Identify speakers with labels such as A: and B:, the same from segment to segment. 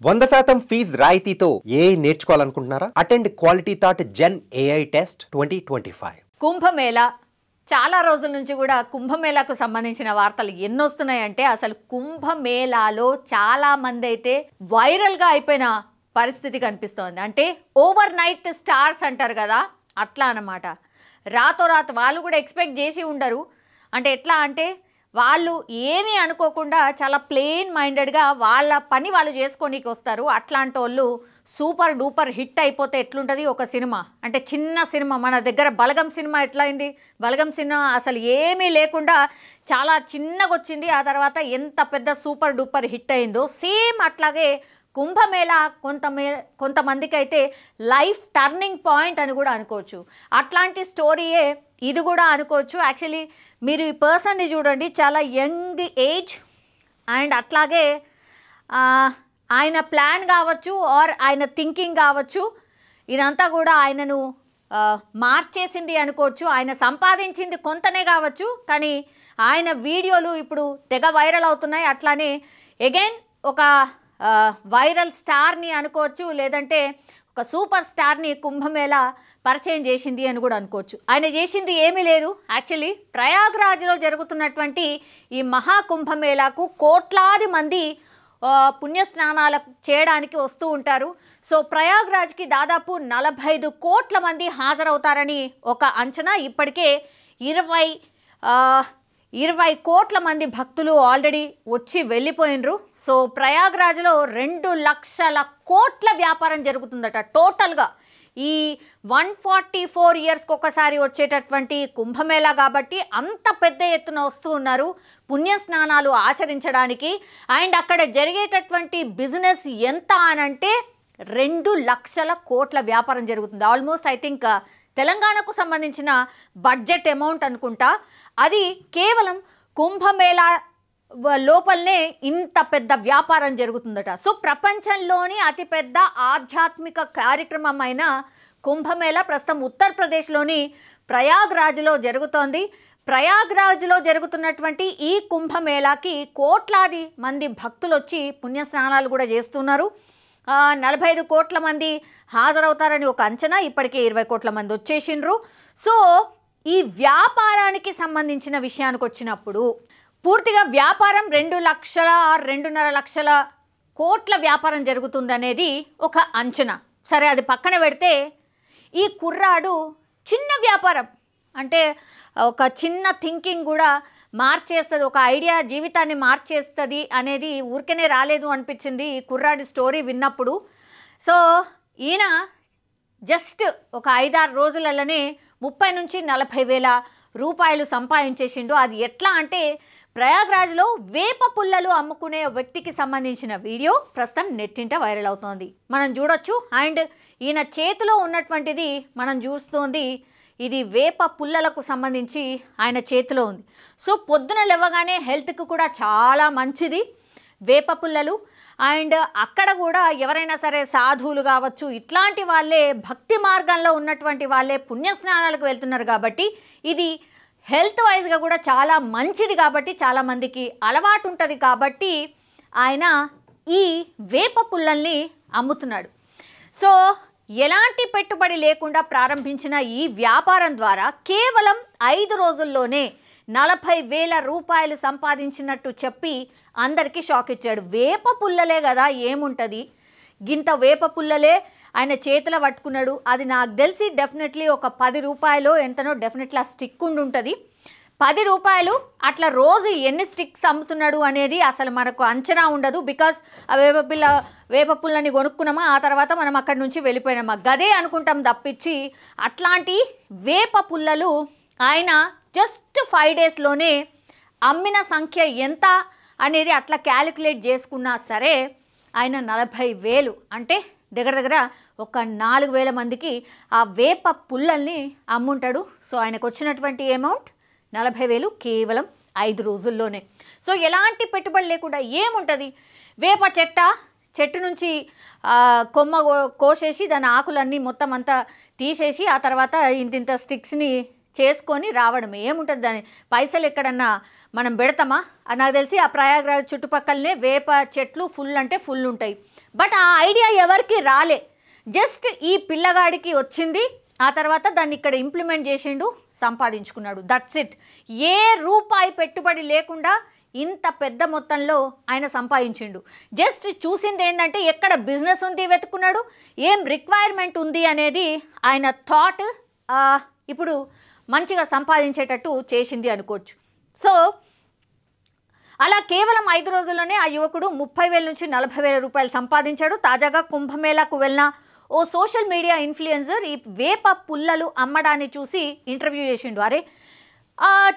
A: 100% fees రాయితీతో AI నేర్చుకోవాలనుకుంటున్నారా? Attend quality thought gen AI test 2025.
B: Kumbh Mela చాలా రోజుల నుంచి కూడా కుంభమేళాకు సంబంధించిన వార్తలు ఎన్నొస్తున్నాయంటే అసలు కుంభమేళాలో చాలా మంది అయితే వైరల్గా అయిపోయిన పరిస్థితి కనిపిస్తోంది. అంటే ఓవర్ నైట్ స్టార్స్ అంటారు కదా, అట్లా అన్నమాట. రాతోరాత్ వాళ్ళు కూడా ఎక్స్పెక్ట్ చేసి ఉండరు. అంటే ఎట్లా అంటే వాళ్ళు ఏమీ అనుకోకుండా చాలా ప్లెయిన్ మైండెడ్గా వాళ్ళ పని వాళ్ళు చేసుకోనికి వస్తారు. అట్లాంటి వాళ్ళు సూపర్ డూపర్ హిట్ అయిపోతే ఎట్లుంటుంది ఒక సినిమా. అంటే చిన్న సినిమా మన దగ్గర బలగం సినిమా ఎట్లా అయింది, బలగం సినిమా అసలు ఏమీ లేకుండా చాలా చిన్నగా వచ్చింది, ఆ తర్వాత ఎంత పెద్ద సూపర్ డూపర్ హిట్ అయిందో సేమ్ అట్లాగే కుంభమేళా కొంతమందికి అయితే లైఫ్ టర్నింగ్ పాయింట్ అని కూడా అనుకోవచ్చు. అట్లాంటి స్టోరీయే ఇది కూడా అనుకోవచ్చు. యాక్చువల్లీ మీరు ఈ పర్సన్ని చూడండి, చాలా యంగ్ ఏజ్ అండ్ అట్లాగే ఆయన ప్లాన్ కావచ్చు ఆర్ ఆయన థింకింగ్ కావచ్చు, ఇదంతా కూడా ఆయనను మార్చేసింది అనుకోవచ్చు. ఆయన సంపాదించింది కొంతనే కావచ్చు, కానీ ఆయన వీడియోలు ఇప్పుడు తెగ వైరల్ అవుతున్నాయి. అట్లానే అగైన్ ఒక వైరల్ స్టార్ని అనుకోవచ్చు, లేదంటే ఒక సూపర్ స్టార్ని కుంభమేళా పరిచయం చేసింది అని కూడా అనుకోవచ్చు. ఆయన చేసింది ఏమీ లేదు. యాక్చువల్లీ ప్రయాగ్రాజ్లో జరుగుతున్నటువంటి ఈ మహాకుంభమేళాకు కోట్లాది మంది పుణ్యస్నానాలు చేయడానికి వస్తూ ఉంటారు. సో ప్రయాగ్రాజ్కి దాదాపు 45 కోట్ల మంది హాజరవుతారని ఒక అంచనా. ఇప్పటికే 20 కోట్ల మంది భక్తులు ఆల్రెడీ వచ్చి వెళ్ళిపోయినరు. సో ప్రయాగ్రాజ్లో 2 లక్షల కోట్ల వ్యాపారం జరుగుతుందట టోటల్గా. ఈ 144 ఇయర్స్కి ఒకసారి వచ్చేటటువంటి కుంభమేళా కాబట్టి అంత పెద్ద ఎత్తున వస్తూ ఉన్నారు పుణ్యస్నానాలు ఆచరించడానికి. అండ్ అక్కడ జరిగేటటువంటి బిజినెస్ ఎంత అనంటే 2 లక్షల కోట్ల వ్యాపారం జరుగుతుంది. ఆల్మోస్ట్ ఐ థింక్ తెలంగాణకు సంబంధించిన బడ్జెట్ అమౌంట్ అనుకుంటా. అది కేవలం కుంభమేళా లోపలనే ఇంత పెద్ద వ్యాపారం జరుగుతుందట. సో ప్రపంచంలోని అతిపెద్ద ఆధ్యాత్మిక కార్యక్రమం అయిన కుంభమేళా ప్రస్తుతం ఉత్తరప్రదేశ్లోని ప్రయాగ్రాజ్లో జరుగుతోంది. ప్రయాగ్రాజ్లో జరుగుతున్నటువంటి ఈ కుంభమేళాకి కోట్లాది మంది భక్తులు వచ్చి పుణ్యస్నానాలు కూడా చేస్తున్నారు. 45 కోట్ల మంది హాజరవుతారని ఒక అంచనా. ఇప్పటికే 20 కోట్ల మంది వచ్చేసిండ్రు. సో ఈ వ్యాపారానికి సంబంధించిన విషయానికి వచ్చినప్పుడు పూర్తిగా వ్యాపారం 2 లక్షల 2.5 లక్షల కోట్ల వ్యాపారం జరుగుతుందనేది ఒక అంచనా. సరే, అది పక్కన పెడితే ఈ కుర్రాడు చిన్న వ్యాపారం అంటే ఒక చిన్న థింకింగ్ కూడా మార్చేస్తుంది, ఒక ఐడియా జీవితాన్ని మార్చేస్తుంది అనేది ఊరికనే రాలేదు అనిపించింది ఈ కుర్రాడి స్టోరీ విన్నప్పుడు. సో ఈయన జస్ట్ ఒక 5-6 రోజులలోనే 30 నుంచి 40 వేల రూపాయలు సంపాదించేసిండు. అది ఎట్లా అంటే ప్రయాగ్రాజ్లో వేప పుల్లలు అమ్ముకునే వ్యక్తికి సంబంధించిన వీడియో ప్రస్తుతం నెట్టింట వైరల్ అవుతోంది, మనం చూడొచ్చు. అండ్ ఈయన చేతిలో ఉన్నటువంటిది మనం చూస్తోంది, ఇది వేప పుల్లలకు సంబంధించి ఆయన చేతిలో ఉంది. సో పొద్దున లేవగానే హెల్త్కి కూడా చాలా మంచిది వేప పుల్లలు. అండ్ అక్కడ కూడా ఎవరైనా సరే సాధువులు కావచ్చు, ఇట్లాంటి వాళ్ళే భక్తి మార్గంలో ఉన్నటువంటి వాళ్ళే పుణ్యస్నానాలకు వెళ్తున్నారు కాబట్టి ఇది హెల్త్ వైజ్గా కూడా చాలా మంచిది కాబట్టి చాలామందికి అలవాటు ఉంటుంది కాబట్టి ఆయన ఈ వేప పుల్లల్ని అమ్ముతున్నాడు. సో ఎలాంటి పెట్టుబడి లేకుండా ప్రారంభించిన ఈ వ్యాపారం ద్వారా కేవలం 5 రోజుల్లోనే 40,000 రూపాయలు సంపాదించినట్టు చెప్పి అందరికీ షాక్ ఇచ్చాడు. వేప పుల్లలే కదా, ఏముంటుంది, గింత వేప పుల్లలే ఆయన చేతిలో పట్టుకున్నాడు. అది నాకు తెలిసి డెఫినెట్లీ ఒక 10 రూపాయలు ఎంతనో డెఫినెట్లీ ఆ స్టిక్ ఉంటుంది. 10 రూపాయలు అట్లా రోజు ఎన్ని స్టిక్స్ అమ్ముతున్నాడు అనేది అసలు మనకు అంచనా ఉండదు. బికాస్ ఆ వేప పుల్లని కొనుక్కున్నామా, ఆ తర్వాత మనం అక్కడి నుంచి వెళ్ళిపోయినామా, గదే అనుకుంటాం తప్పించి అట్లాంటి వేప పుల్లలు ఆయన జస్ట్ 5 డేస్లోనే అమ్మిన సంఖ్య ఎంత అనేది అట్లా క్యాలిక్యులేట్ చేసుకున్నా సరే ఆయన 40,000 అంటే దగ్గర ఒక 4,000 మందికి ఆ వేప పుల్లల్ని అమ్ముంటాడు. సో ఆయనకు వచ్చినటువంటి అమౌంట్ 40,000 కేవలం 5 రోజుల్లోనే. సో ఎలాంటి పెట్టుబడి లేకుండా ఏముంటుంది, వేప చెట్టు నుంచి కొమ్మ కోసేసి దాని ఆకులన్నీ మొత్తం అంతా తీసేసి ఆ తర్వాత ఇంతింత స్టిక్స్ని చేసుకొని రావడం ఏముంటుంది దాని పైసలు ఎక్కడన్నా మనం పెడతామా నాకు తెలిసి ఆ ప్రయాగ్రాజ్ చుట్టుపక్కలనే వేప చెట్లు ఫుల్ అంటే ఫుల్ ఉంటాయి. బట్ ఆ ఐడియా ఎవరికి రాలే, జస్ట్ ఈ పిల్లగాడికి వచ్చింది. ఆ తర్వాత దాన్ని ఇక్కడ ఇంప్లిమెంట్ చేసిండు, సంపాదించుకున్నాడు. That's it. ఏ రూపాయి పెట్టుబడి లేకుండా ఇంత పెద్ద మొత్తంలో ఆయన సంపాదించిండు. జస్ట్ చూసింది ఏంటంటే ఎక్కడ బిజినెస్ ఉంది వెతుకున్నాడు, ఏం రిక్వైర్మెంట్ ఉంది అనేది ఆయన థాట్ ఇప్పుడు మంచిగా సంపాదించేటట్టు చేసింది అనుకోవచ్చు. సో అలా కేవలం 5 రోజుల్లోనే ఆ యువకుడు 30,000 నుంచి 40,000 రూపాయలు సంపాదించాడు. తాజాగా కుంభమేళాకు వెళ్ళిన ఓ సోషల్ మీడియా ఇన్ఫ్లుయెన్సర్ ఈ వేప పుల్లలు అమ్మడాన్ని చూసి ఇంటర్వ్యూ చేసిండు. అరే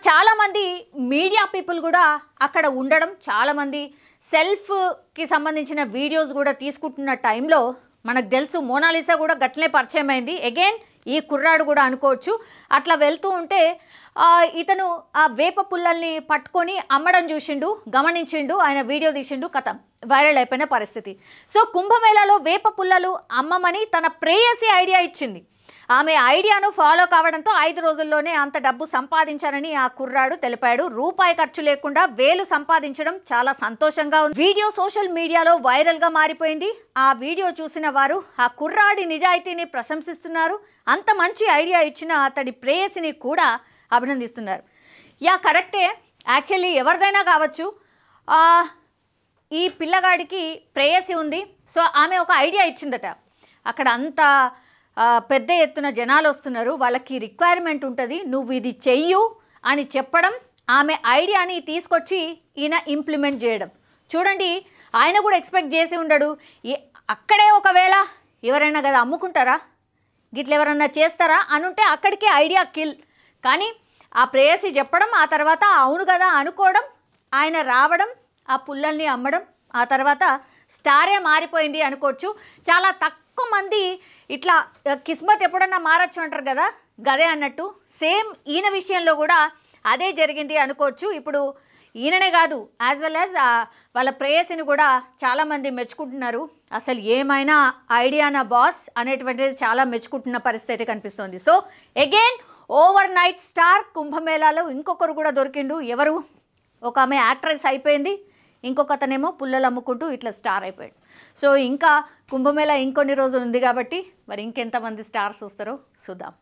B: చాలామంది మీడియా పీపుల్ కూడా అక్కడ ఉండడం, చాలామంది సెల్ఫ్కి సంబంధించిన వీడియోస్ కూడా తీసుకుంటున్న టైంలో మనకు తెలుసు మోనాలిసా కూడా గట్లనే పరిచయం అయింది. అగైన్ ఈ కుర్రాడు కూడా అనుకోవచ్చు. అట్లా వెళ్తూ ఉంటే ఇతను ఆ వేప పుల్లల్ని పట్టుకొని అమ్మడం చూసిండు, గమనించిండు, ఆయన వీడియో తీసిండు, కథం వైరల్ అయిపోయిన పరిస్థితి. సో కుంభమేళాలో వేప పుల్లలు అమ్మమని తన ప్రేయసి ఐడియా ఇచ్చింది. ఆమె ఐడియాను ఫాలో కావడంతో 5 రోజుల్లోనే అంత డబ్బు సంపాదించారని ఆ కుర్రాడు తెలిపాడు. రూపాయి ఖర్చు లేకుండా వేలు సంపాదించడం చాలా సంతోషంగా ఉంది. వీడియో సోషల్ మీడియాలో వైరల్గా మారిపోయింది. ఆ వీడియో చూసిన వారు ఆ కుర్రాడి నిజాయితీని ప్రశంసిస్తున్నారు. అంత మంచి ఐడియా ఇచ్చిన అతడి ప్రేయసిని కూడా అభినందిస్తున్నారు. యా కరెక్టే, యాక్చువల్లీ ఎవరిదైనా కావచ్చు. ఈ పిల్లగాడికి ప్రేయసి ఉంది. సో ఆమె ఒక ఐడియా ఇచ్చిందట. అక్కడ అంత పెద్ద ఎత్తున జనాలు వస్తున్నారు, వాళ్ళకి రిక్వైర్మెంట్ ఉంటుంది, నువ్వు ఇది చెయ్యు అని చెప్పడం, ఆమె ఐడియాని తీసుకొచ్చి ఈయన ఇంప్లిమెంట్ చేయడం. చూడండి, ఆయన కూడా ఎక్స్పెక్ట్ చేసి ఉండడు. అక్కడే ఒకవేళ ఎవరైనా కదా అమ్ముకుంటారా, గిట్ల ఎవరన్నా చేస్తారా అనుంటే అక్కడికే ఐడియా కిల్. కానీ ఆ ప్రేయసి చెప్పడం, ఆ తర్వాత అవును కదా అనుకోవడం, ఆయన రావడం, ఆ పుల్లల్ని అమ్మడం, ఆ తర్వాత స్టారే మారిపోయింది అనుకోవచ్చు. చాలా తక్కువ మంది ఇట్లా కిస్మత్ ఎప్పుడన్నా మారచ్చు అంటారు కదా, గదే అన్నట్టు సేమ్ ఈయన విషయంలో కూడా అదే జరిగింది అనుకోవచ్చు. ఇప్పుడు ఈయననే కాదు, యాజ్ వెల్ యాజ్ వాళ్ళ ప్రేయసిని కూడా చాలామంది మెచ్చుకుంటున్నారు. అసలు ఏమైనా ఐడియా నా బాస్ అనేటువంటిది చాలా మెచ్చుకుంటున్న పరిస్థితి కనిపిస్తుంది. So again overnight star కుంభమేళాలో ఇంకొకరు కూడా దొరికిండు. ఎవరు? ఒక ఆమె యాక్ట్రెస్ అయిపోయింది, ఇంకొక అతనేమో పుల్లలు అమ్ముకుంటూ ఇట్లా స్టార్ అయిపోయాడు. సో ఇంకా కుంభమేళా ఇంకొన్ని రోజులు ఉంది కాబట్టి మరి ఇంకెంతమంది స్టార్స్ వస్తారో చూద్దాం.